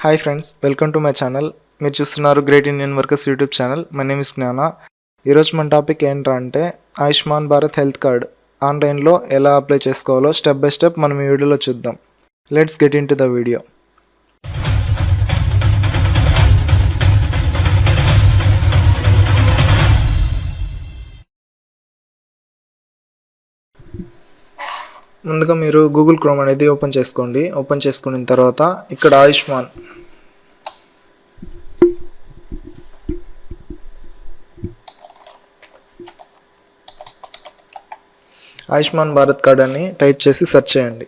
Hi friends, welcome to my channel. మీరు చూస్తున్నారు great Indian workers YouTube channel. My name is జ్ఞాన. ఈరోజు మన టాపిక్ ఏంటంటే ఆయుష్మాన్ భారత్ హెల్త్ కార్డ్ ఆన్లైన్లో ఎలా అప్లై చేసుకోవాలో స్టెప్ బై స్టెప్ మనం ఈ వీడియోలో చూద్దాం. Let's get in to the video. ముందుగా మీరు గూగుల్ క్రోమ్ అనేది ఓపెన్ చేసుకోండి. ఓపెన్ చేసుకున్న తర్వాత ఇక్కడ ఆయుష్మాన్ భారత్ కార్డ్ అని టైప్ చేసి సెర్చ్ చేయండి.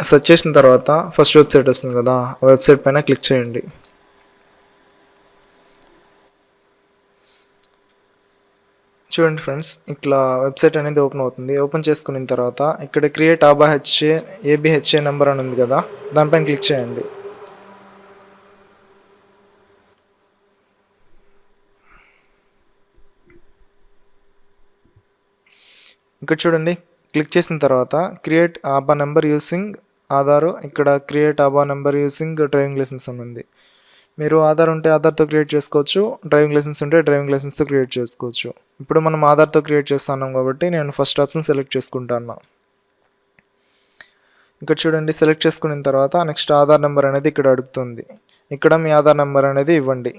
సెర్చ్ చేసిన తర్వాత ఫస్ట్ వెబ్సైట్ వస్తుంది కదా, ఆ వెబ్సైట్ పైన క్లిక్ చేయండి. చూడండి ఫ్రెండ్స్, ఇట్లా వెబ్సైట్ అనేది ఓపెన్ అవుతుంది. ఓపెన్ చేసుకున్న తర్వాత ఇక్కడ క్రియేట్ ఏబిహెచ్ఏ నెంబర్ అని ఉంది కదా, దానిపైన క్లిక్ చేయండి. ఇక్కడ చూడండి, క్లిక్ చేసిన తర్వాత create ABHA number using Aadhaar, ఇక్కడ create ABHA number using driving licence అని ఉంది. మీరు ఆధార్ ఉంటే ఆధార్తో క్రియేట్ చేసుకోవచ్చు, డ్రైవింగ్ లైసెన్స్ ఉంటే డ్రైవింగ్ లైసెన్స్తో క్రియేట్ చేసుకోవచ్చు. ఇప్పుడు మనం ఆధార్తో క్రియేట్ చేస్తున్నాం కాబట్టి నేను ఫస్ట్ ఆప్షన్ సెలెక్ట్ చేసుకుంటాను. ఇక్కడ చూడండి, సెలెక్ట్ చేసుకున్న తర్వాత నెక్స్ట్ ఆధార్ నెంబర్ అనేది ఇక్కడ అడుగుతుంది. ఇక్కడ మీ ఆధార్ నెంబర్ అనేది ఇవ్వండి.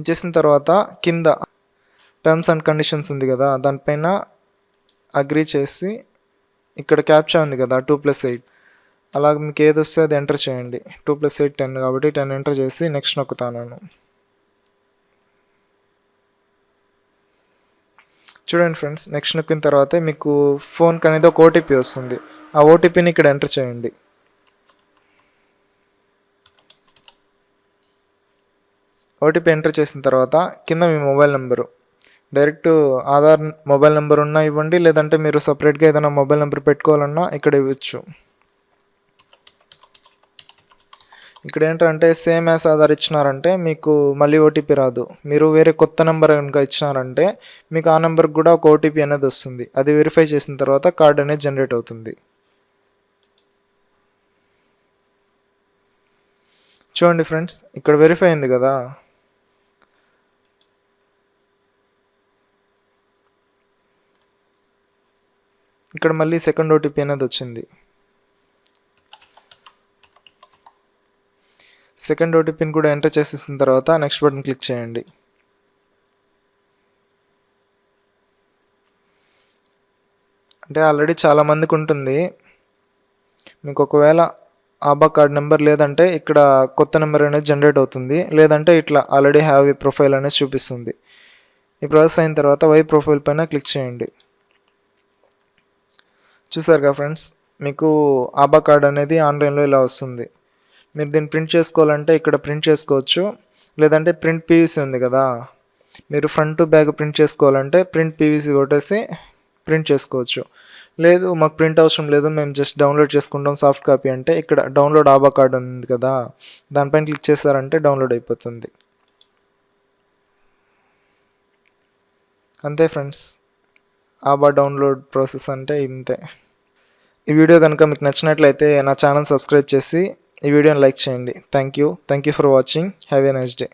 ఇచ్చేసిన తర్వాత కింద టర్మ్స్ అండ్ కండిషన్స్ ఉంది కదా, దానిపైన అగ్రీ చేసి ఇక్కడ క్యాప్చా ఉంది కదా 2+8, అలాగ మీకు ఏది వస్తే అది ఎంటర్ చేయండి. 2+8 10 కాబట్టి 10 ఎంటర్ చేసి నెక్స్ట్ నొక్కుతాను. చూడండి ఫ్రెండ్స్, నెక్స్ట్ నొక్కిన తర్వాత మీకు ఫోన్కి అనేది ఒక ఓటీపీ వస్తుంది. ఆ ఓటీపీని ఇక్కడ ఎంటర్ చేయండి. ఓటీపీ ఎంటర్ చేసిన తర్వాత కింద మీ mobile number direct Aadhaar mobile number ఉన్నా ఇవ్వండి, లేదంటే మీరు సపరేట్గా ఏదైనా మొబైల్ నెంబర్ పెట్టుకోవాలన్నా ఇక్కడ ఇవ్వచ్చు. ఇక్కడ ఏంటంటే సేమ్ యాజ్ ఆధార్ ఇచ్చినారంటే మీకు మళ్ళీ ఓటీపీ రాదు. మీరు వేరే కొత్త నెంబర్ కనుక ఇచ్చినారంటే మీకు ఆ నెంబర్కి కూడా ఒక ఓటీపీ అనేది వస్తుంది. అది వెరిఫై చేసిన తర్వాత కార్డ్ అనేది జనరేట్ అవుతుంది. చూడండి ఫ్రెండ్స్, ఇక్కడ వెరిఫై అయింది కదా. ఇక్కడ మళ్ళీ సెకండ్ ఓటీపీ అనేది వచ్చింది. సెకండ్ ఓటీపీని కూడా ఎంటర్ చేసేసిన తర్వాత నెక్స్ట్ బటన్ క్లిక్ చేయండి. అంటే ఆల్రెడీ చాలామందికి ఉంటుంది. మీకు ఒకవేళ ఆబా కార్డ్ నెంబర్ లేదంటే ఇక్కడ కొత్త నెంబర్ అనేది జనరేట్ అవుతుంది, లేదంటే ఇట్లా ఆల్రెడీ హ్యావ్ ఏ ప్రొఫైల్ అనేది చూపిస్తుంది. ఈ ప్రాసెస్ అయిన తర్వాత వై ప్రొఫైల్ పైన క్లిక్ చేయండి. చూసారుగా ఫ్రెండ్స్, మీకు ఆబా కార్డ్ అనేది ఆన్లైన్లో ఇలా వస్తుంది. మీరు దీన్ని ప్రింట్ చేసుకోవాలంటే ఇక్కడ ప్రింట్ చేసుకోవచ్చు, లేదంటే ప్రింట్ పీవీసీ ఉంది కదా, మీరు ఫ్రంట్ టు బ్యాక్ ప్రింట్ చేసుకోవాలంటే ప్రింట్ పీవీసీ కొట్టేసి ప్రింట్ చేసుకోవచ్చు. లేదు మాకు ప్రింట్ అవసరం లేదు, మేము జస్ట్ డౌన్లోడ్ చేసుకుంటాం సాఫ్ట్ కాపీ అంటే ఇక్కడ డౌన్లోడ్ ఆబా కార్డ్ ఉంది కదా, దానిపైన క్లిక్ చేశారంటే డౌన్లోడ్ అయిపోతుంది. అంతే ఫ్రెండ్స్, ఆబా డౌన్లోడ్ ప్రాసెస్ అంటే ఇంతే. ఈ వీడియో కనుక మీకు నచ్చినట్లయితే నా ఛానల్ సబ్స్క్రైబ్ చేసి ఈ వీడియోని లైక్ చేయండి. Thank you for watching. Have a nice day.